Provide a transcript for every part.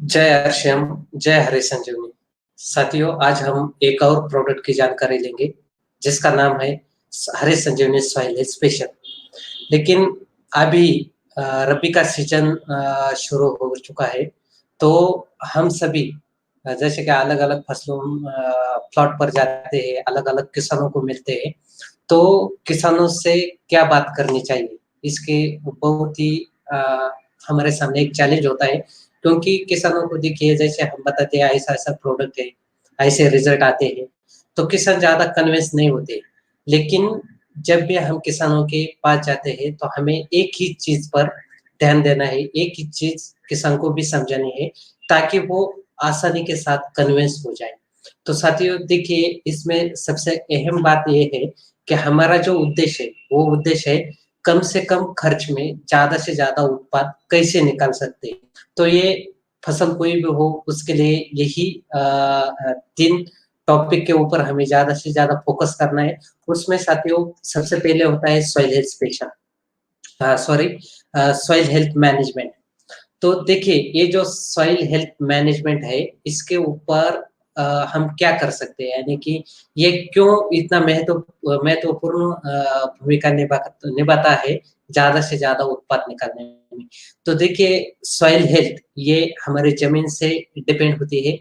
जय हरश्याम, जय हरे संजीवनी। साथियों, आज हम एक और प्रोडक्ट की जानकारी लेंगे, जिसका नाम है हरे संजीवनी सॉइल स्पेशल। लेकिन अभी रबी का सीजन शुरू हो चुका है, तो हम सभी जैसे कि अलग-अलग फसलों प्लॉट पर जाते हैं, अलग-अलग किसानों को मिलते हैं, तो किसानों से क्या बात करनी चाहिए? इसके बहुत ही अ, हमारे सामने एक चैलेंज होता है, क्योंकि किसानों को देखिए जैसे हम बताते हैं ऐसा-ऐसा प्रोडक्ट है, ऐसे रिज़ल्ट आते हैं, तो किसान ज़्यादा कन्विंस नहीं होते। लेकिन जब भी हम किसानों के पास जाते हैं, तो हमें एक ही चीज़ पर ध्यान देना है, एक ही चीज़ किसान को भी समझानी है, ताकि वो आसानी के साथ कन्विंस हो जाए। तो साथियों देखिए, इसमें सबसे अहम बात ये है कि हमारा जो उद्देश्य है, वो उद्देश्य है कम से कम खर्च में ज़्यादा से ज़्यादा उत्पाद कैसे निकाल सकते हैं। तो ये फसल कोई भी हो उसके लिए यही 3 टॉपिक के ऊपर हमें ज़्यादा से ज़्यादा फ़ोकस करना है। उसमें साथियों सबसे पहले होता है soil health special sorry soil health management. तो देखिए, ये जो सॉइल हेल्थ मैनेजमेंट है, इसके ऊपर हम क्या कर सकते हैं? यानी कि ये क्यों इतना महत्वपूर्ण भूमिका निभाता है, ज़्यादा से ज़्यादा उत्पाद निकालने में। तो देखिए, सॉइल हेल्थ ये हमारी ज़मीन से डिपेंड होती है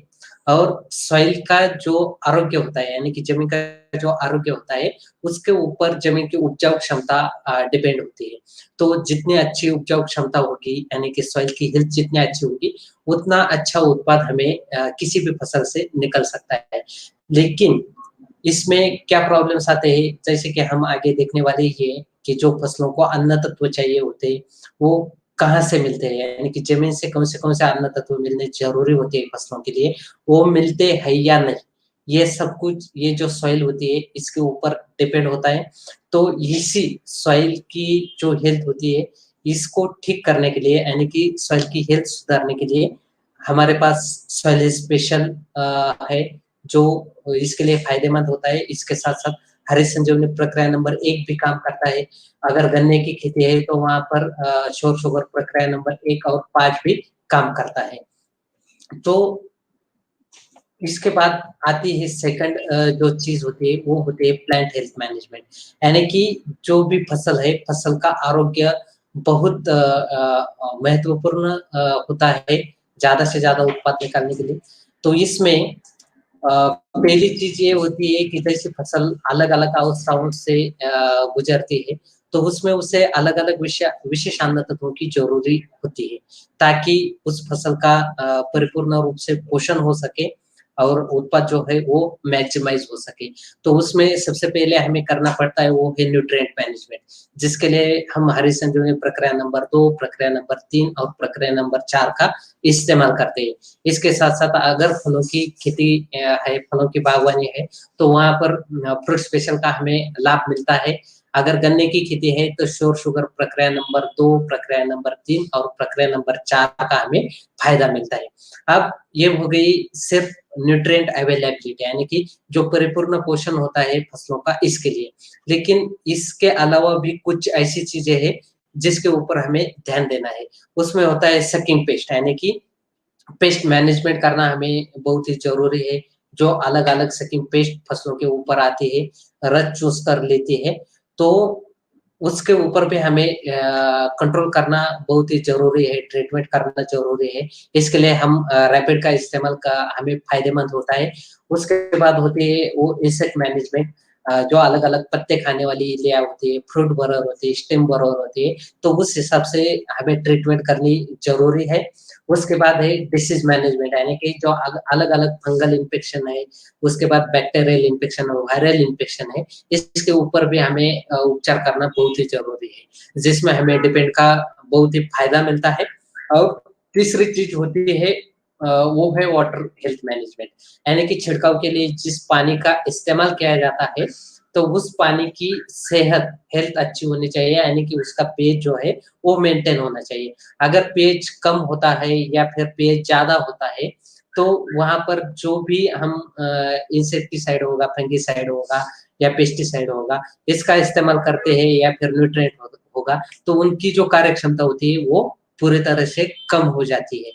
और सॉइल का जो आरोग्य होता है, यानी कि ज़मीन का जो आरोग्य होता है, उसके ऊपर ज़मीन की उपजाऊ क्षमता डिपेंड होती है। तो जितनी अच्छी उपजाऊ क्षमता होगी, यानी कि सॉइल की हेल्थ जितनी अच्छी होगी, उतना अच्छा उत्पाद हमें किसी भी फसल से निकल सकता है। लेकिन इसमें क्या प्रॉब्लम्स आते हैं, जैसे कि हम आगे देखने वाले ये हैं कि जो फसलों को अन्न तत्व चाहिए होते हैं, वो कहाँ से मिलते हैं? यानी कि ज़मीन से कौन से अन्न तत्व मिलने ज़रूरी होते हैं फसलों के लिए, वो मिलते हैं या नहीं? ये सब कुछ ये जो सॉइल होती है, इसके ऊपर डिपेंड होता है। तो इसी सॉइल की जो हेल्थ होती है, इसको ठीक करने के लिए यानी कि सॉइल की हेल्थ सुधारने के लिए हमारे पास सॉइल स्पेशल है, जो इसके लिए फ़ायदेमंद होता है। इसके साथ-साथ हरी संजीवनी प्रक्रिया नंबर 1 भी काम करता है। अगर गन्ने की खेती है, तो वहाँ पर श्योर शुगर प्रक्रिया नंबर 1 और 5 भी काम करता है। तो इसके बाद आती है सेकंड जो चीज़ होती है, वो होती है प्लांट हेल्थ मैनेजमेंट। यानी कि जो भी फसल है, फसल का आरोग्य बहुत महत्वपूर्ण होता है, ज़्यादा से ज़्यादा उत्पाद निकालने के लिए। तो इसमें पहली चीज़ ये होती है कि जैसे फसल अलग-अलग अवस्थाओं से गुज़रती है, तो उसमें उसे अलग-अलग विशेष अन्न तत्वों की ज़रूरी होती है, ताकि उस फसल का परिपूर्ण रूप से पोषण हो सके और उत्पाद जो है वो मैक्सिमाइज़ हो सके। तो उसमें सबसे पहले हमें करना पड़ता है वो है न्यूट्रिएंट मैनेजमेंट, जिसके लिए हम हरी संजीवनी प्रक्रिया नंबर 2, प्रक्रिया नंबर 3 और प्रक्रिया नंबर 4 का इस्तेमाल करते हैं। इसके साथ-साथ अगर फलों की खेती है, फलों की बागवानी है, तो वहाँ पर फ्रूट स्पेशल का हमें लाभ मिलता है। अगर गन्ने की खेती है, तो श्योर शुगर प्रक्रिया नंबर 2, प्रक्रिया नंबर 3 और प्रक्रिया नंबर 4 का हमें फ़ायदा मिलता है। अब ये हो गई सिर्फ़ न्यूट्रिएंट अवेलेबिलिटी यानी कि जो परिपूर्ण पोषण होता है फसलों का इसके लिए। लेकिन इसके अलावा भी कुछ ऐसी चीज़ें हैं, जिसके ऊपर हमें ध्यान देना है। उसमें होता है सकिंग पेस्ट यानी कि पेस्ट मैनेजमेंट करना हमें बहुत ही ज़रूरी है, जो अलग-अलग सकिंग पेस्ट फसलों के ऊपर आती है, रच-चूस कर लेती है, तो उसके ऊपर भी हमें कंट्रोल करना बहुत ही ज़रूरी है, ट्रीटमेंट करना ज़रूरी है। इसके लिए हम रैपिड का इस्तेमाल का हमें फ़ायदेमंद होता है। उसके बाद होती है वो इंसेक्ट मैनेजमेंट जो अलग-अलग पत्ते खाने वाली इल्लियाँ होती है, फ्रूट बरर होती है, स्टेम बरर होती है, तो उस हिसाब से हमें ट्रीटमेंट करनी ज़रूरी है। उसके बाद है डिसीज़ मैनेजमेंट यानी कि जो अलग-अलग फंगल इन्फेक्शन है, उसके बाद बैक्टीरियल इन्फेक्शन और वायरल इन्फेक्शन है, इसके ऊपर भी हमें उपचार करना बहुत ही ज़रूरी है, जिसमें हमें डिपेंड का बहुत ही फ़ायदा मिलता है और तीसरी चीज़ होती है वो है वाटर हेल्थ मैनेजमेंट यानी कि छिड़काव के लिए जिस पानी का इस्तेमाल किया जाता है, तो उस पानी की सेहत, हेल्थ अच्छी होनी चाहिए यानी कि उसका पेट जो है, वो मेंटेन होना चाहिए। अगर पीएच कम होता है या फिर पीएच ज़्यादा होता है, तो वहाँ पर जो भी हम इंसेक्टिसाइड होगा, फंगिसाइड होगा या पेस्टिसाइड होगा, इसका इस्तेमाल करते हैं या फिर न्यूट्रिएंट होगा, तो उनकी जो कार्य क्षमता होती है, वो पूरी तरह से कम हो जाती है।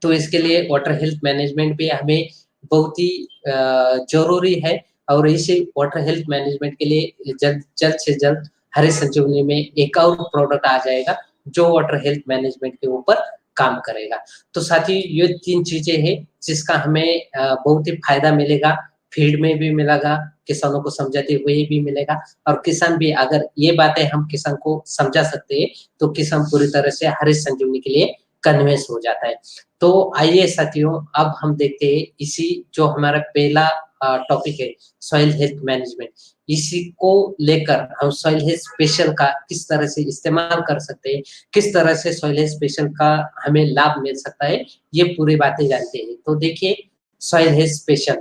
तो इसके लिए वाटर हेल्थ मैनेजमेंट भी हमें बहुत ही ज़रूरी है और इसी वाटर हेल्थ मैनेजमेंट के लिए जल्द जल्द से जल्द हरी संजीवनी में एक और प्रोडक्ट आ जाएगा, जो वाटर हेल्थ मैनेजमेंट के ऊपर काम करेगा। तो साथ ही ये 3 चीज़ें हैं, जिसका हमें बहुत ही फ़ायदा मिलेगा, फील्ड में भी मिलेगा, किसानों को समझाते हुए भी मिलेगा और किसान भी अगर ये बातें हम किसान को समझा सकते हैं, तो किसान पूरी तरह से हरी संजीवनी के लिए कन्विंस हो जाता है। तो आइए साथियों, अब हम देखते हैं इसी जो हमारा पहला टॉपिक है सॉइल हेल्थ मैनेजमेंट, इसी को लेकर हम सॉइल हेल्थ स्पेशल का किस तरह से इस्तेमाल कर सकते हैं, किस तरह से सॉइल हेल्थ स्पेशल का हमें लाभ मिल सकता है, ये पूरी बातें जानते हैं। तो देखिए सॉइल हेल्थ स्पेशल,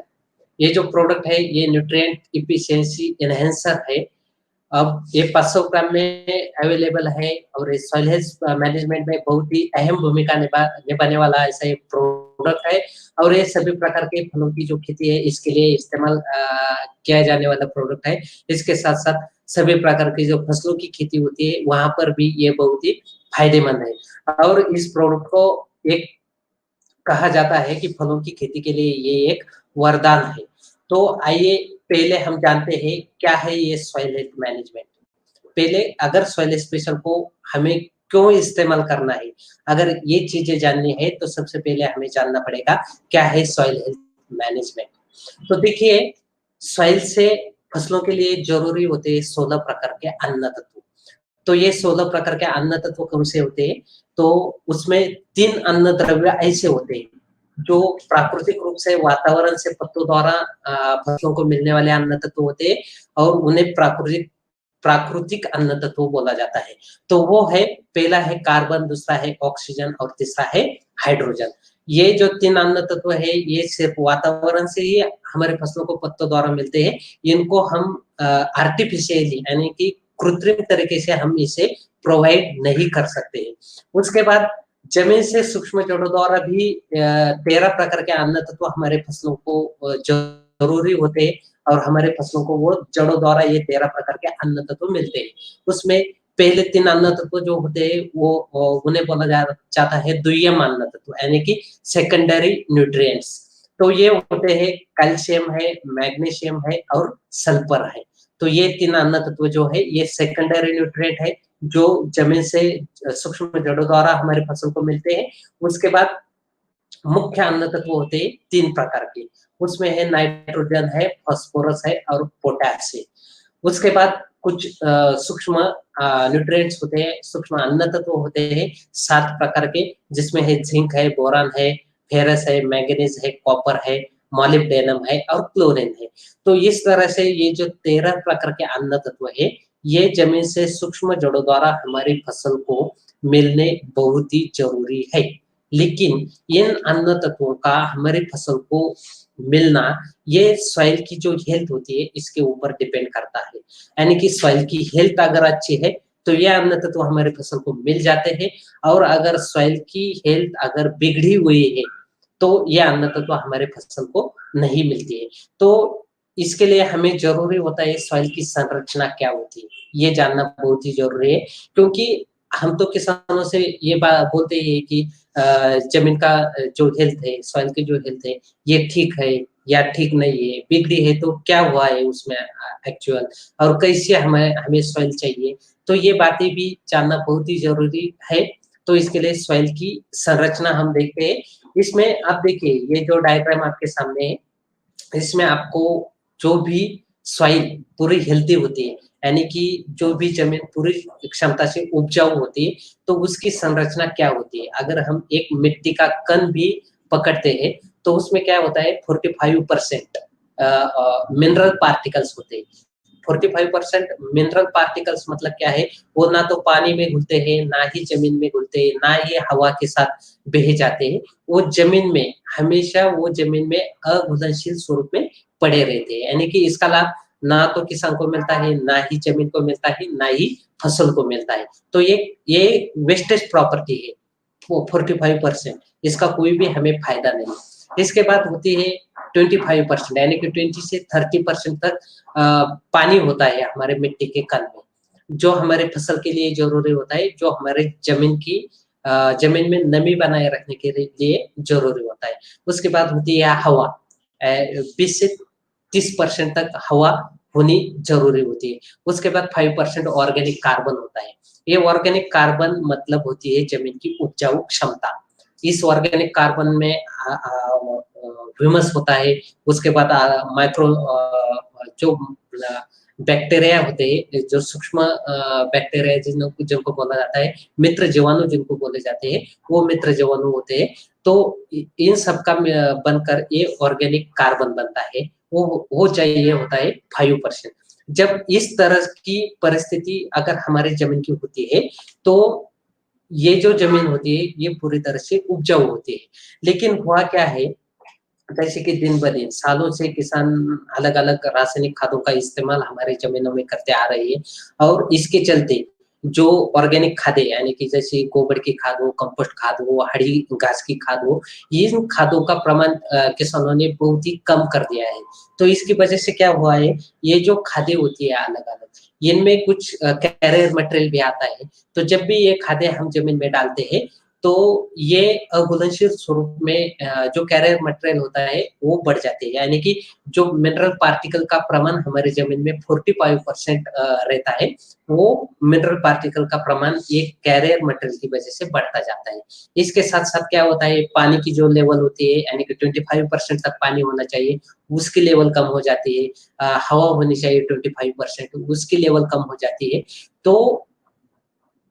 ये जो प्रोडक्ट है ये न्यूट्रिएंट एफिशिएंसी एनहांसर है। अब ये 500 ग्राम में अवेलेबल है और ये सॉइल हेल्थ मैनेजमेंट में बहुत ही अहम भूमिका निभाने वाला ऐसा एक प्रोडक्ट है और ये सभी प्रकार के फलों की जो खेती है इसके लिए इस्तेमाल किया जाने वाला प्रोडक्ट है। इसके साथ-साथ सभी प्रकार की जो फसलों की खेती होती है वहाँ पर भी ये बहुत ही फ़ायदेमंद है और इस प्रोडक्ट को एक कहा जाता है कि फलों की खेती के लिए ये एक वरदान है। तो आइए पहले हम जानते हैं क्या है ये सॉइल हेल्थ मैनेजमेंट। पहले अगर सॉइल स्पेशल को हमें क्यों इस्तेमाल करना है, अगर ये चीज़ें जाननी है तो सबसे पहले हमें जानना पड़ेगा क्या है सॉइल हेल्थ मैनेजमेंट। तो देखिए सॉइल से फसलों के लिए ज़रूरी होते हैं 16 प्रकार के अन्न तत्व। तो ये 16 प्रकार के अन्न तत्व कौन से होते हैं? तो उसमें 3 अन्न द्रव्य ऐसे होते हैं, जो प्राकृतिक रूप से वातावरण से पत्तों द्वारा फसलों को मिलने वाले अन्न तत्व होते हैं और उन्हें प्राकृतिक प्राकृतिक अन्न तत्व बोला जाता है। तो वो है पहला है कार्बन, दूसरा है ऑक्सीजन और तीसरा है हाइड्रोजन। ये जो 3 अन्न तत्व है, ये सिर्फ़ वातावरण से ही हमारे फसलों को पत्तों द्वारा मिलते हैं। इनको हम आर्टिफ़िशियली यानी कि कृत्रिम तरीके से हम इसे प्रोवाइड नहीं कर सकते हैं। उसके बाद ज़मीन से सूक्ष्म जड़ों द्वारा भी 13 प्रकार के अन्न तत्व हमारे फसलों को ज़रूरी होते हैं और हमारे फसलों को वो जड़ों द्वारा ये 13 प्रकार के अन्न तत्व मिलते हैं। उसमें पहले 3 अन्न तत्व जो होते हैं वो उन्हें बोला जाता है द्वितीयक अन्न तत्व यानी कि सेकेंडरी न्यूट्रिएंट्स। तो ये होते हैं कैल्शियम है, मैग्नीशियम है और सल्फर है। तो ये 3 अन्न तत्व जो है ये सेकेंडरी न्यूट्रिएंट है, जो ज़मीन से सूक्ष्म जड़ों द्वारा हमारी फसल को मिलते हैं। उसके बाद मुख्य अन्न तत्व होते हैं 3 प्रकार के, उसमें है नाइट्रोजन है, फास्फोरस है और पोटाश है। उसके बाद कुछ सूक्ष्म न्यूट्रिएंट्स होते हैं, सूक्ष्म अन्न तत्व होते हैं 7 प्रकार के, जिसमें है जिंक है, बोरान है, फेरस है, मैंगनीज है, कॉपर है, मॉलिब्डेनम है और क्लोरीन है। तो इस तरह से ये जो 13 प्रकार के अन्न तत्व है, ये ज़मीन से सूक्ष्म जड़ों द्वारा हमारी फसल को मिलने बहुत ही ज़रूरी है। लेकिन इन अन्न तत्वों का हमारी फसल को मिलना, ये सॉइल की जो हेल्थ होती है, इसके ऊपर डिपेंड करता है। यानी कि सॉइल की हेल्थ अगर अच्छी है, तो ये अन्न तत्व हमारी फसल को मिल जाते हैं और अगर सॉइल की हेल्थ अगर बिगड़ी हुई है, तो ये अन्न तत्व हमारे फसल को नहीं मिलती है। तो इसके लिए हमें ज़रूरी होता है सॉइल की संरचना क्या होती है, ये जानना बहुत ही ज़रूरी है क्योंकि हम तो किसानों से ये बोलते हैं कि ज़मीन का जो हेल्थ है, सॉइल की जो हेल्थ है, ये ठीक है या ठीक नहीं है, बिगड़ी है तो क्या हुआ है उसमें एक्चुअल और कैसे हमें सॉइल चाहिए। तो ये बातें भी जानना बहुत ही ज़रूरी है। तो इसके लिए सॉइल की संरचना हम देखते हैं। इसमें आप देखिए ये जो डायग्राम आपके सामने है, इसमें आपको जो भी सॉइल पूरी हेल्दी होती है, यानी कि जो भी ज़मीन पूरी क्षमता से उपजाऊ होती है, तो उसकी संरचना क्या होती है? अगर हम एक मिट्टी का कण भी पकड़ते हैं, तो उसमें क्या होता है 45% मिनरल पार्टिकल्स होते हैं। 45% मिनरल पार्टिकल्स मतलब क्या है? वो ना तो पानी में घुलते हैं, ना ही ज़मीन में घुलते हैं, ना ही हवा के साथ बह जाते हैं। वो ज़मीन में हमेशा वो ज़मीन में अघुलनशील स्वरूप में पड़े रहते हैं। यानी कि इसका लाभ ना तो किसान को मिलता है, ना ही ज़मीन को मिलता है, ना ही फसल को मिलता है। तो ये वेस्टेज प्रॉपर्टी है, वो 45% इसका कोई भी हमें फ़ायदा नहीं। इसके बाद होती है 25% यानी कि 20 से 30% तक पानी होता है हमारे मिट्टी के कण में, जो हमारे फसल के लिए ज़रूरी होता है, जो हमारे ज़मीन की जमीन में नमी बनाए रखने के लिए जरूरी होता है। उसके बाद होती है हवा, 20 से 30% तक हवा होनी जरूरी होती है। उसके बाद 5% ऑर्गेनिक कार्बन होता है। ये ऑर्गेनिक कार्बन मतलब होती है जमीन की उपजाऊ क्षमता। इस ऑर्गेनिक कार्बन में ह्यूमस होता है। उसके बाद माइक्रो जो बैक्टीरिया होते हैं, जो सूक्ष्म बैक्टीरिया जिनको बोला जाता है, मित्र जीवाणु जिनको बोले जाते हैं, वो मित्र जीवाणु होते हैं। तो इन सब का बनकर ये ऑर्गेनिक कार्बन बनता है। वो चाहिए होता है 5%। जब इस तरह की परिस्थिति अगर हमारी जमीन की होती है, तो ये जो जमीन होती है ये पूरी तरह से उपजाऊ होती है। लेकिन हुआ क्या है, जैसे कि दिन ब दिन सालों से किसान अलग-अलग रासायनिक खादों का इस्तेमाल हमारी ज़मीनों में करते आ रहे हैं, और इसके चलते जो ऑर्गेनिक खादें यानी कि जैसे गोबर की खाद हो, कंपोस्ट खाद हो, हरी घास की खाद हो, इन खादों का प्रमाण किसानों ने बहुत ही कम कर दिया है। तो इसकी वजह से क्या हुआ है, ये जो खादें होती है अलग-अलग, इनमें कुछ कैरियर मटेरियल भी आता है। तो जब भी ये खादें हम ज़मीन में डालते हैं, तो ये अघुलनशील स्वरूप में जो कैरियर मटेरियल होता है वो बढ़ जाते हैं, यानी कि जो मिनरल पार्टिकल का प्रमाण हमारी जमीन में 45% रहता है, वो मिनरल पार्टिकल का प्रमाण ये कैरियर मटेरियल की वजह से बढ़ता जाता है। इसके साथ साथ क्या होता है, पानी की जो लेवल होती है यानी कि 25% तक पानी होना चाहिए, उसकी लेवल कम हो जाती है। हवा होनी चाहिए 25%, उसकी लेवल कम हो जाती है। तो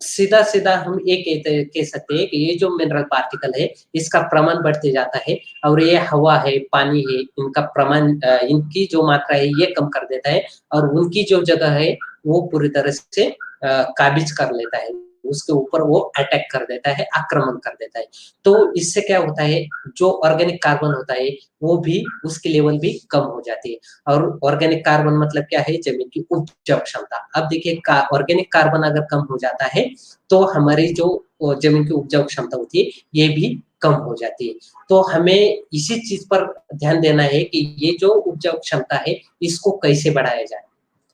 सीधा-सीधा हम ये कह सकते हैं कि ये जो मिनरल पार्टिकल है, इसका प्रमाण बढ़ते जाता है, और ये हवा है, पानी है, इनका प्रमाण इनकी जो मात्रा है, ये कम कर देता है, और उनकी जो जगह है, वो पूरी तरह से काबिज़ कर लेता है। उसके ऊपर वो अटैक कर देता है, आक्रमण कर देता है। तो इससे क्या होता है, जो ऑर्गेनिक कार्बन होता है, वो भी उसकी लेवल भी कम हो जाती है। और ऑर्गेनिक कार्बन मतलब क्या है, जमीन की उपजाऊ क्षमता। अब देखिए ऑर्गेनिक कार्बन अगर कम हो जाता है, तो हमारी जो जमीन की उपजाऊ क्षमता होती है, ये भी कम हो जाती है। तो हमें इसी चीज पर ध्यान देना है कि ये जो उपजाऊ क्षमता है, इसको कैसे बढ़ाया जाए।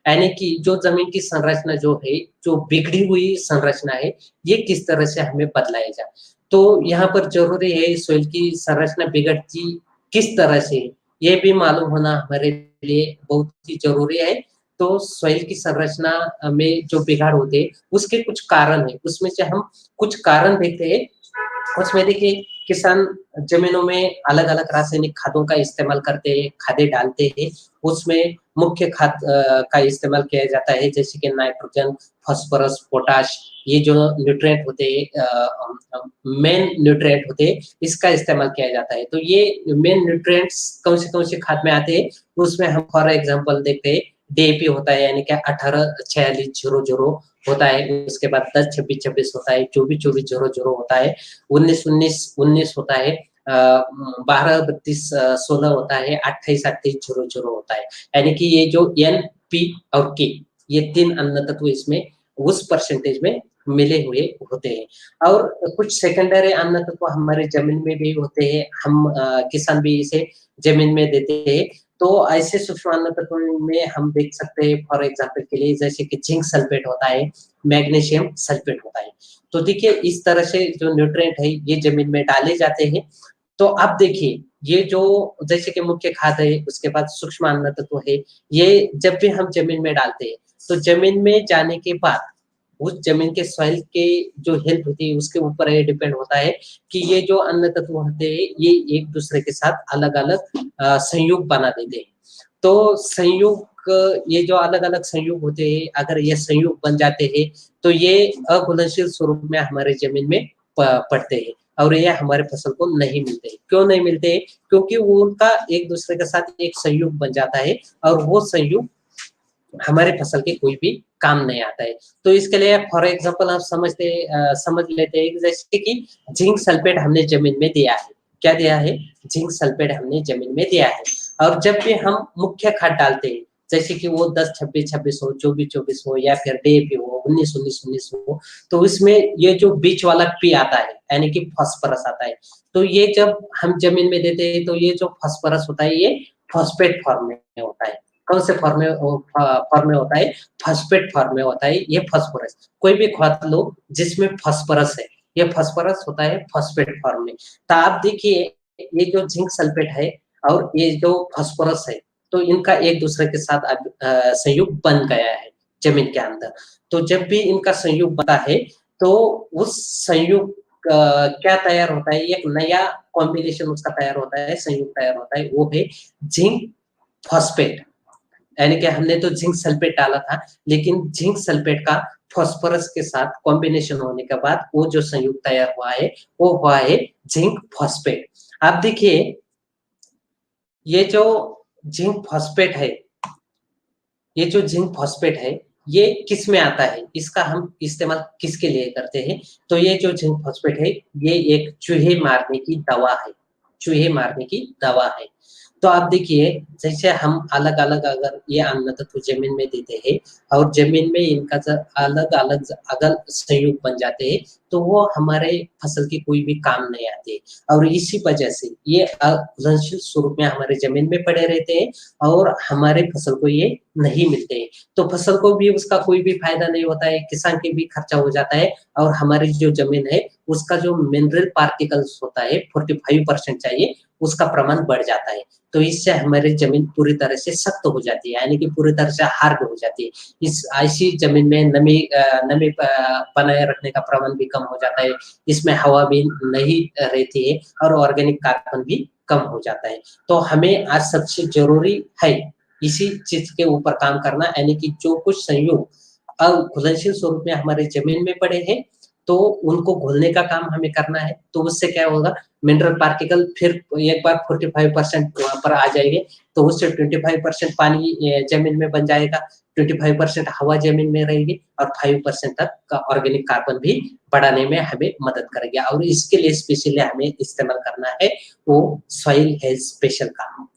यानी कि जो जमीन की संरचना जो है, जो बिगड़ी हुई संरचना है, ये किस तरह से हमें बदलाया जाए। तो यहाँ पर जरूरी है सोइल की संरचना बिगड़ती किस तरह से, ये भी मालूम होना हमारे लिए बहुत ही जरूरी है। तो सॉइल की संरचना में जो बिगाड़ होते हैं, उसके कुछ कारण हैं। उसमें से हम कुछ कारण देखते हैं। उसमें देखिए, किसान ज़मीनों में अलग-अलग रासायनिक खादों का इस्तेमाल करते हैं, खादें डालते हैं। उसमें मुख्य खाद का इस्तेमाल किया जाता है, जैसे कि नाइट्रोजन, फास्फोरस, पोटाश, ये जो न्यूट्रिएंट होते हैं, मेन न्यूट्रिएंट होते हैं, इसका इस्तेमाल किया जाता है। तो ये मेन न्यूट्रिएंट्स कौन से खाद में आते हैं, उसमें हम फॉर एग्ज़ाम्पल देखते हैं, डीएपी होता है यानी कि 18-46-00 होता है, उसके बाद 10-26-26 होता है, 24-24-00 होता है, 19-19-19 होता है, 12-32-16 होता है, 28-28-00 होता है। यानी कि ये जो एन, पी और के, ये 3 अन्न तत्व इसमें उस परसेंटेज में मिले हुए होते हैं। और कुछ सेकेंडरी अन्न तत्व हमारे ज़मीन में भी होते हैं, हम किसान भी इसे ज़मीन में देते हैं। तो ऐसे सूक्ष्म अन्न तत्वों में हम देख सकते हैं, फॉर एग्जांपल के लिए जैसे कि जिंक सल्फेट होता है, मैग्नीशियम सल्फेट होता है। तो देखिए, इस तरह से जो न्यूट्रिएंट है, ये ज़मीन में डाले जाते हैं। तो अब देखिए, ये जो जैसे कि मुख्य खाद है, उसके बाद सूक्ष्म अन्न तत्व है, ये जब भी हम ज़मीन में डालते हैं, तो ज़मीन में जाने के बाद उस ज़मीन के सॉइल के जो हेल्थ होती है, उसके ऊपर ये डिपेंड होता है कि ये जो अन्न तत्व होते हैं, ये एक-दूसरे के साथ अलग-अलग संयुग बना देते हैं। तो संयुग, ये जो अलग-अलग संयुग होते हैं, अगर ये संयुग बन जाते हैं, तो ये अघुलनशील स्वरूप में हमारे ज़मीन में पड़ते हैं, और ये हमारे फसल को नहीं मिलते हैं। क्यों नहीं मिलते हैं? क्योंकि वो उनका एक-दूसरे के साथ एक संयुग बन जाता है, और वो संयुग हमारे फसल के कोई भी काम नहीं आता है। तो इसके लिए फॉर एग्जांपल आप समझ लेते हैं कि जैसे कि जिंक सल्फेट हमने ज़मीन में दिया है। क्या दिया है? जिंक सल्फेट हमने ज़मीन में दिया है, और जब भी हम मुख्य खाद डालते हैं, जैसे कि वो 10-26-26 हो, 24-24 हो, या फिर डीएपी हो, 19-19-19 हो, तो उसमें ये जो बीच वाला पी आता है, यानी कि फास्फोरस आता है। तो ये जब हम ज़मीन में देते हैं, तो ये जो फास्फोरस होता है, ये फॉस्फेट फॉर्म में होता है। कौन से फॉर्म में होता है? फॉस्फेट फॉर्म में होता है ये फास्फोरस। कोई भी खाद लो जिसमें फास्फोरस है, ये फास्फोरस होता है फॉस्फेट फॉर्म में। तो आप देखिए ये जो जिंक सल्फेट है और ये जो फास्फोरस है, तो इनका एक दूसरे के साथ अब संयुग बन गया है जमीन के अंदर। तो जब भी इनका संयुग बनता है, तो उस संयुग क्या तैयार होता है, एक नया कॉम्बिनेशन उसका तैयार होता है, संयुग तैयार होता है, वो है जिंक फॉस्फेट। यानी कि हमने तो जिंक सल्फेट डाला था, लेकिन जिंक सल्फेट का फास्फोरस के साथ कॉम्बिनेशन होने के बाद वो जो संयुग तैयार हुआ है, वो हुआ है जिंक फॉस्फेट। आप देखिए ये जो जिंक फॉस्फेट है, ये जो जिंक फॉस्फेट है, ये किस में आता है, इसका हम इस्तेमाल किसके लिए करते हैं? तो ये जो जिंक फॉस्फेट है, ये एक चूहे मारने की दवा है, चूहे मारने की दवा है। तो आप देखिए जैसे हम अलग-अलग अगर ये अन्न तत्व जमीन में देते हैं और जमीन में इनका जब अलग-अलग अगर संयुग बन जाते हैं, तो वो हमारे फसल की कोई भी काम नहीं आते और इसी वजह से ये अघुलनशील स्वरूप में हमारे जमीन में पड़े रहते हैं और हमारे फसल को ये नहीं मिलते हैं। तो फसल को भी उसका कोई भी फायदा नहीं होता है, किसान के भी खर्चा हो जाता है और हमारी जो जमीन है, उसका जो मिनरल पार्टिकल्स होता है 45% चाहिए, उसका प्रमाण बढ़ जाता है। तो इससे हमारी जमीन पूरी तरह से सख्त हो जाती है, यानी कि पूरी तरह से हार्ड हो जाती है। इस ऐसी जमीन में नमी बनाए रखने का प्रमाण भी कम हो जाता है, इसमें हवा भी नहीं रहती है और ऑर्गेनिक कार्बन भी कम हो जाता है। तो हमें आज सबसे ज़रूरी है इसी चीज़ के ऊपर काम करना, यानी कि जो कुछ संयोग अघुलनशील स्वरूप में हमारी ज़मीन में पड़े हैं, तो उनको घोलने का काम हमें करना है। तो उससे क्या होगा, मिनरल पार्टिकल फिर एक बार 45% वहाँ पर आ जाएँगे, तो उससे 25% पानी ज़मीन में बन जाएगा, 25% हवा ज़मीन में रहेगी और 5% तक का ऑर्गेनिक कार्बन भी बढ़ाने में हमें मदद करेगी और इसके लिए स्पेशली हमें इस्तेमाल करना है वो सॉइल हेल्थ स्पेशल का।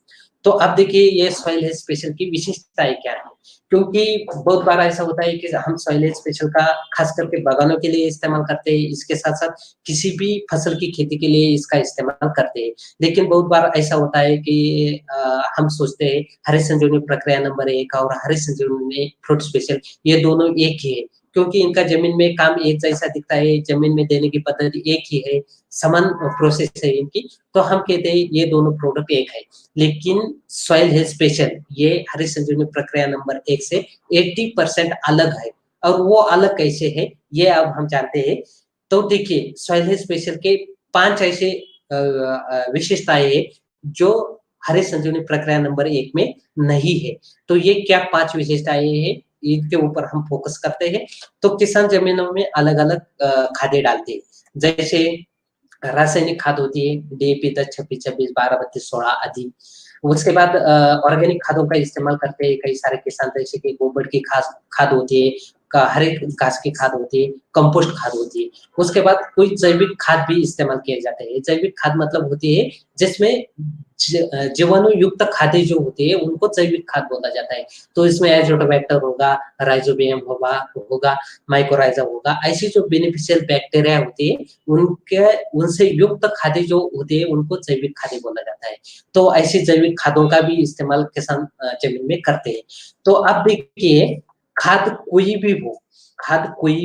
तो अब देखिए ये सॉइल हेल्थ स्पेशल की विशेषताएँ क्या हैं? क्योंकि बहुत बार ऐसा होता है कि हम सॉइल हेल्थ स्पेशल का खास करके बागानों के लिए इस्तेमाल करते हैं, इसके साथ-साथ किसी भी फसल की खेती के लिए इसका इस्तेमाल करते हैं। लेकिन बहुत बार ऐसा होता है कि हम सोचते हैं हरे संजीवनी प्रक्रिया नंबर 1 और हरे संजीवनी फ्रूट स्पेशल ये दोनों एक ही है, क्योंकि इनका ज़मीन में काम एक जैसा दिखता है, ज़मीन में देने की पद्धति एक ही है, समान प्रोसेस है इनकी, तो हम कहते हैं ये दोनों प्रोडक्ट एक है। लेकिन सॉइल हेल्थ स्पेशल ये हरी संजीवनी प्रक्रिया नंबर 1 से 80% अलग है और वो अलग कैसे है, ये अब हम जानते हैं। तो देखिए सॉइल हेल्थ स्पेशल के 5 ऐसे विशेषताएँ हैं जो हरे संजीवनी प्रक्रिया नंबर 1 में नहीं है। तो ये क्या 5 विशेषताएँ हैं, इनके ऊपर हम फोकस करते हैं। तो किसान ज़मीनों में अलग-अलग खादें डालते हैं। जैसे रासायनिक खाद होती है, डीएपी 10, 26, 26, 12, 32, 16 आदि। उसके बाद ऑर्गेनिक खादों का इस्तेमाल करते हैं कई सारे किसान, जैसे कि गोबर की खाद होती है, हरे घास की खाद होती है, कंपोस्ट खाद होती है। उसके बाद कोई जैविक खाद भी इस्तेमाल किए जाते हैं। जैविक खाद मतलब होती है जिसमें जीवाणु युक्त खादें जो होती है उनको जैविक खाद बोला जाता है। तो इसमें एज़ोटोबैक्टर होगा, राइज़ोबियम होगा, माइकोराइज़ा होगा, ऐसी जो बेनिफिशियल बैक्टीरिया होती है उनके उनसे युक्त खादें जो होती है उनको जैविक खादें बोला जाता है। तो ऐसी जैविक खादों का भी इस्तेमाल किसान ज़मीन में करते हैं। तो अब देखिए खाद कोई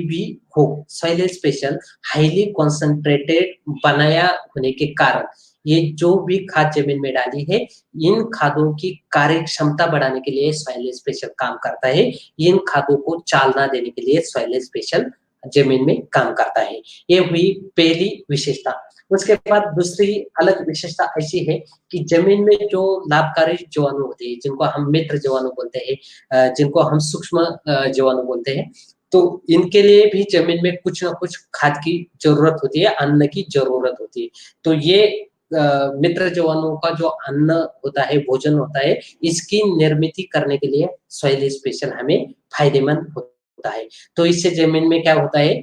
भी हो, सॉइल स्पेशल हाइली कॉन्सन्ट्रेटेड बनाया होने के कारण ये जो भी खाद ज़मीन में डाली है, इन खादों की कार्य क्षमता बढ़ाने के लिए सॉइल स्पेशल काम करता है। इन खादों को चालना देने के लिए सॉइल स्पेशल ज़मीन में काम करता है। ये हुई पहली विशेषता। उसके बाद दूसरी अलग विशेषता ऐसी है कि ज़मीन में जो लाभकारी जीवाणु होते हैं, जिनको हम मित्र जीवाणु बोलते हैं, जिनको हम सूक्ष्म जीवाणु बोलते हैं, तो इनके लिए भी ज़मीन में कुछ न कुछ खाद की ज़रूरत होती है, अन्न की ज़रूरत होती है। तो ये मित्र जीवाणुओं का जो अन्न होता है, भोजन होता है, इसकी निर्मित करने के लिए सॉइल स्पेशल हमें फ़ायदेमंद होता है। तो इससे ज़मीन में क्या होता है,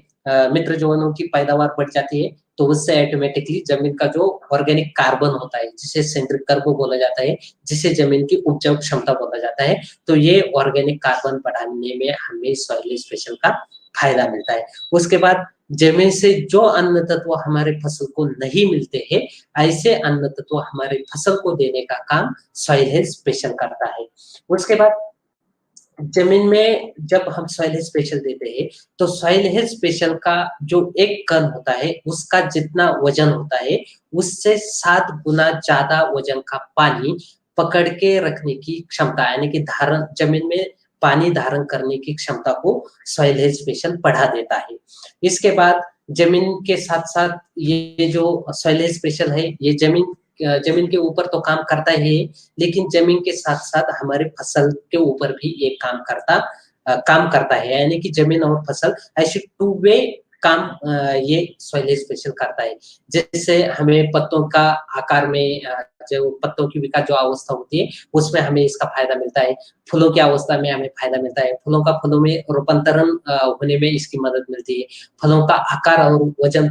मित्र जीवाणुओं की पैदावार बढ़ जाती है, तो उससे ऑटोमेटिकली ज़मीन का जो ऑर्गेनिक कार्बन होता है, जिसे सेंट्रिक कर्ब बोला जाता है, जिसे ज़मीन की उपजाऊ क्षमता बोला जाता है, तो ये ऑर्गेनिक कार्बन बढ़ाने में हमें सॉइल स्पेशल का फ़ायदा मिलता है। उसके बाद ज़मीन से जो अन्न तत्व हमारे फसल को नहीं मिलते हैं, ऐसे अन्न तत्व हमारे फसल को देने का काम सॉइल हेल्थ स्पेशल करता है। उसके बाद जमीन में जब हम सॉइल हेल्थ स्पेशल देते हैं, तो सॉइल हेल्थ स्पेशल का जो 1 कण होता है, उसका जितना वजन होता है, उससे 7 गुना ज़्यादा वजन का पानी पकड़ के रखने की क्षमता, यानी कि धारण जमीन में पानी धारण करने की क्षमता को सॉइल हेल्थ स्पेशल बढ़ा देता है। इसके बाद जमीन के साथ-साथ ये जो सॉइल हेल्थ स्पेशल है, ये जमीन के ऊपर तो काम करता ही है, लेकिन ज़मीन के साथ-साथ हमारे फसल के ऊपर भी ये काम करता है, यानी कि ज़मीन और फसल ऐसे टू वे काम ये सॉइल स्पेशल करता है। जैसे हमें पत्तों का आकार में जो पत्तों की विकास जो अवस्था होती है, उसमें हमें इसका फ़ायदा मिलता है। फूलों की अवस्था में हमें फ़ायदा मिलता है। फूलों में रूपांतरण होने में इसकी मदद मिलती है। फलों का आकार और वज़न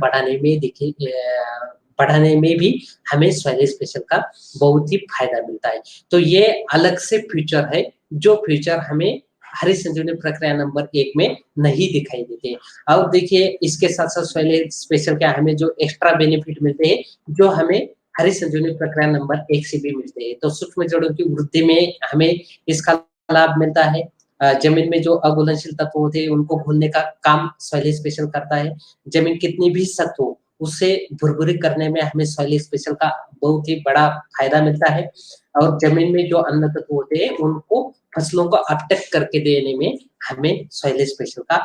बढ़ाने में भी हमें सॉइल स्पेशल का बहुत ही फ़ायदा मिलता है। तो ये अलग से फीचर है, जो फीचर हमें हरित संजीवनी प्रक्रिया नंबर 1 में नहीं दिखाई देते। और देखिए इसके साथ-साथ सॉइल स्पेशल क्या हमें जो एक्स्ट्रा बेनिफिट मिलते हैं, जो हमें हरित संजीवनी प्रक्रिया नंबर 1 से भी मिलते हैं। तो सूक्ष्म जड़ों की वृद्धि में हमें इसका लाभ मिलता है। ज़मीन में जो अघुलनशील तत्व होते हैं, उनको घुलने का काम सॉइल स्पेशल करता है। ज़मीन कितनी भी सख्त हो, उसे भुरभुरी करने में हमें सॉइल स्पेशल का बहुत ही बड़ा फ़ायदा मिलता है। और ज़मीन में जो अन्न तत्व होते हैं, उनको फसलों को अपटेक करके देने में हमें सॉइल स्पेशल का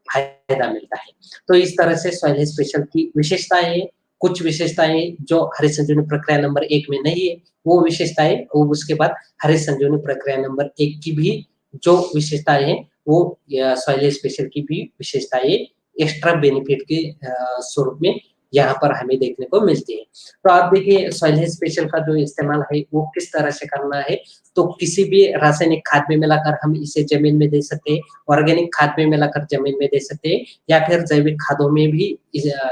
फ़ायदा मिलता है। तो इस तरह से सॉइल स्पेशल की विशेषताएँ हैं, कुछ विशेषताएँ जो हरित संजीवनी प्रक्रिया नंबर 1 में नहीं है, वो विशेषताएँ और उसके बाद हरित संजीवनी प्रक्रिया नंबर 1 की भी जो विशेषताएँ हैं, वो सॉइल स्पेशल की भी विशेषताएँ एक्स्ट्रा बेनिफिट के स्वरूप में यहाँ पर हमें देखने को मिलती है। तो आप देखिए सॉइल हेल्थ स्पेशल का जो इस्तेमाल है वो किस तरह से करना है, तो किसी भी रासायनिक खाद में मिलाकर हम इसे ज़मीन में दे सकते हैं, ऑर्गेनिक खाद में मिलाकर ज़मीन में दे सकते हैं या फिर जैविक खादों में भी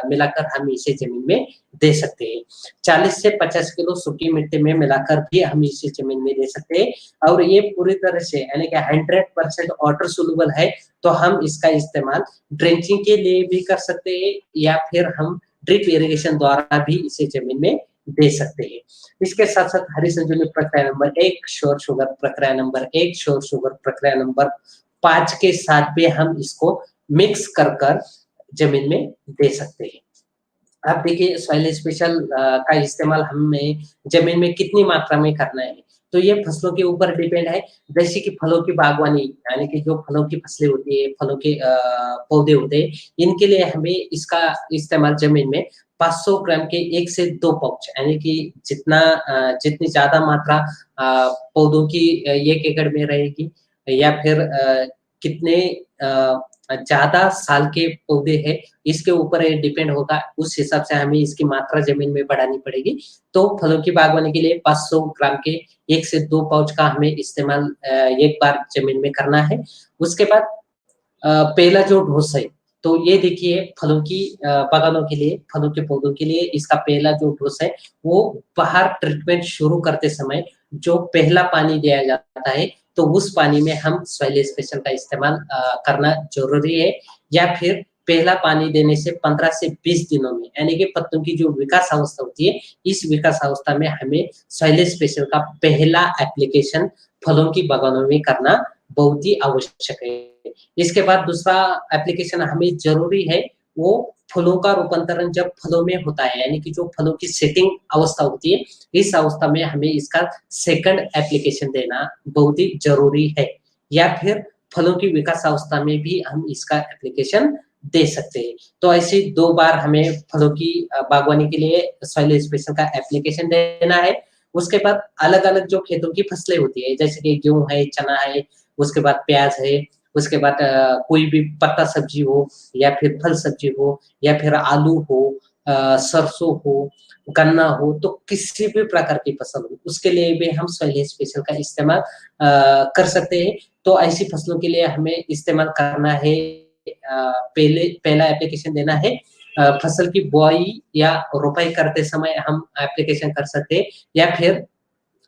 मिलाकर हम इसे ज़मीन में दे सकते हैं। 40 से 50 किलो सूखी मिट्टी में मिलाकर भी हम इसे ज़मीन में दे सकते हैं और ये पूरी तरह से यानी कि 100% वाटर सोल्यूबल है, तो हम इसका इस्तेमाल ड्रेंचिंग के लिए भी कर सकते हैं या फिर हम ड्रिप इरिगेशन द्वारा भी इसे ज़मीन में दे सकते हैं। इसके साथ-साथ हरी संजीवनी प्रक्रिया नंबर 1, श्योर शुगर प्रक्रिया नंबर 1, श्योर शुगर प्रक्रिया नंबर 5 के साथ भी हम इसको मिक्स कर ज़मीन में दे सकते हैं। अब देखिए सॉइल स्पेशल का इस्तेमाल हमें ज़मीन में कितनी मात्रा में करना है, तो ये फसलों के ऊपर डिपेंड है। जैसे कि फलों की बागवानी यानी कि जो फलों की फसलें होती है, फलों के पौधे होते हैं, इनके लिए हमें इसका इस्तेमाल ज़मीन में 500 ग्राम के 1 से 2 पाउच यानी कि जितनी ज़्यादा मात्रा पौधों की 1 एकड़ में रहेगी या फिर कितने ज़्यादा साल के पौधे हैं, इसके ऊपर ये डिपेंड होगा, उस हिसाब से हमें इसकी मात्रा ज़मीन में बढ़ानी पड़ेगी। तो फलों की बागवानी के लिए 500 ग्राम के 1 से 2 पाउच का हमें इस्तेमाल एक बार ज़मीन में करना है। उसके बाद पहला जो डोज़ है, तो ये देखिए फलों की बागानों के लिए, फलों के पौधों के लिए इसका पहला जो डोज़ है, वो बाहर ट्रीटमेंट शुरू करते समय जो पहला पानी दिया जाता है, तो उस पानी में हम सॉइल स्पेशल का इस्तेमाल करना ज़रूरी है या फिर पहला पानी देने से 15 से 20 दिनों में, यानी कि पत्तों की जो विकास अवस्था होती है, इस विकास अवस्था में हमें सॉइल स्पेशल का पहला एप्लीकेशन फलों की बागानों में करना बहुत ही आवश्यक है। इसके बाद दूसरा एप्लीकेशन हमें ज़रूरी है, वो फूलों का रूपांतरण जब फलों में होता है, यानी कि जो फलों की सेटिंग अवस्था होती है, इस अवस्था में हमें इसका सेकंड एप्लीकेशन देना बहुत ही ज़रूरी है। या फिर फलों की विकास अवस्था में भी हम इसका एप्लीकेशन दे सकते हैं। तो ऐसे 2 बार हमें फलों की बागवानी के लिए सॉइल स्पेशल का एप्लीकेशन देना है। उसके बाद अलग-अलग जो खेतों की फसलें होती है, जैसे कि गेहूँ है, चना है, उसके बाद प्याज़ है, उसके बाद कोई भी पत्ता सब्ज़ी हो या फिर फल सब्ज़ी हो या फिर आलू हो सरसों हो, गन्ना हो, तो किसी भी प्रकार की फसल हो, उसके लिए भी हम सॉइल स्पेशल का इस्तेमाल कर सकते हैं। तो ऐसी फसलों के लिए हमें इस्तेमाल करना है पहला एप्लीकेशन देना है फसल की बुआई या रोपाई करते समय हम एप्लीकेशन कर सकते हैं या फिर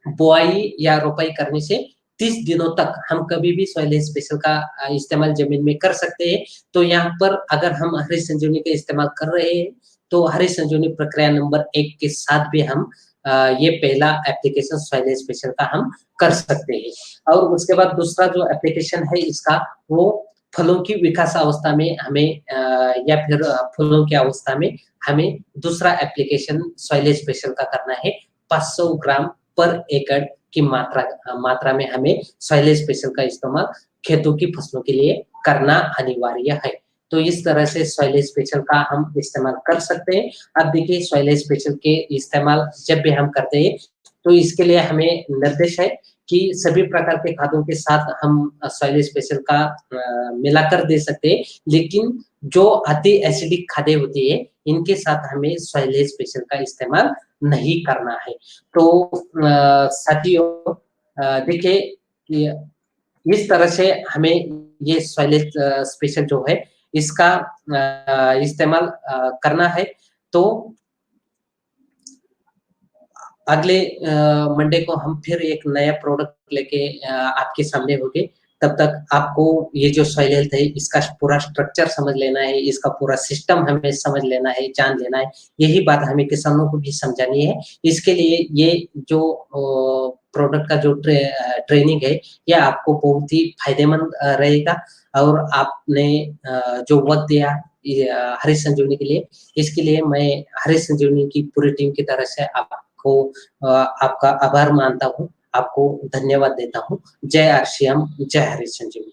बुआई या रोपाई करने से 30 दिनों तक हम कभी भी सॉइल स्पेशल का इस्तेमाल ज़मीन में कर सकते हैं। तो यहाँ पर अगर हम हरी संजीवनी का इस्तेमाल कर रहे हैं, तो हरी संजीवनी प्रक्रिया नंबर 1 के साथ भी हम ये पहला एप्लीकेशन सॉइल स्पेशल का हम कर सकते हैं। और उसके बाद दूसरा जो एप्लीकेशन है इसका, वो फलों की विकास अवस्था में हमें या फिर फूलों की अवस्था में हमें दूसरा एप्लीकेशन सॉइल स्पेशल का करना है। 500 ग्राम पर एकड़ की मात्रा में हमें सॉइल स्पेशल का इस्तेमाल खेतों की फसलों के लिए करना अनिवार्य है। तो इस तरह से सॉइल स्पेशल का हम इस्तेमाल कर सकते हैं। अब देखिए सॉइल स्पेशल के इस्तेमाल जब भी हम करते हैं, तो इसके लिए हमें निर्देश है कि सभी प्रकार के खादों के साथ हम सॉइल स्पेशल का मिलाकर दे सकते हैं, लेकिन जो अति एसिडिक खादें होती है, इनके साथ हमें सॉइल स्पेशल का इस्तेमाल नहीं करना है। तो साथियों देखिए कि इस तरह से हमें ये सॉइल स्पेशल जो है इसका इस्तेमाल करना है। तो अगले मंडे को हम फिर एक नया प्रोडक्ट लेके आपके सामने होंगे। तब तक आपको ये जो सॉइल हेल्थ है इसका पूरा स्ट्रक्चर समझ लेना है, इसका पूरा सिस्टम हमें समझ लेना है, जान लेना है। यही बात हमें किसानों को भी समझानी है। इसके लिए ये जो प्रोडक्ट का जो ट्रेनिंग है, ये आपको बहुत ही फ़ायदेमंद रहेगा। और आपने जो वक़्त दिया हरीश संजीवनी के लिए, इसके लिए मैं हरीश संजीवनी की पूरी टीम की तरफ से आपको आपका आभार मानता हूँ, आपको धन्यवाद देता हूँ। जय आर श्याम, जय हरीश संजीवनी।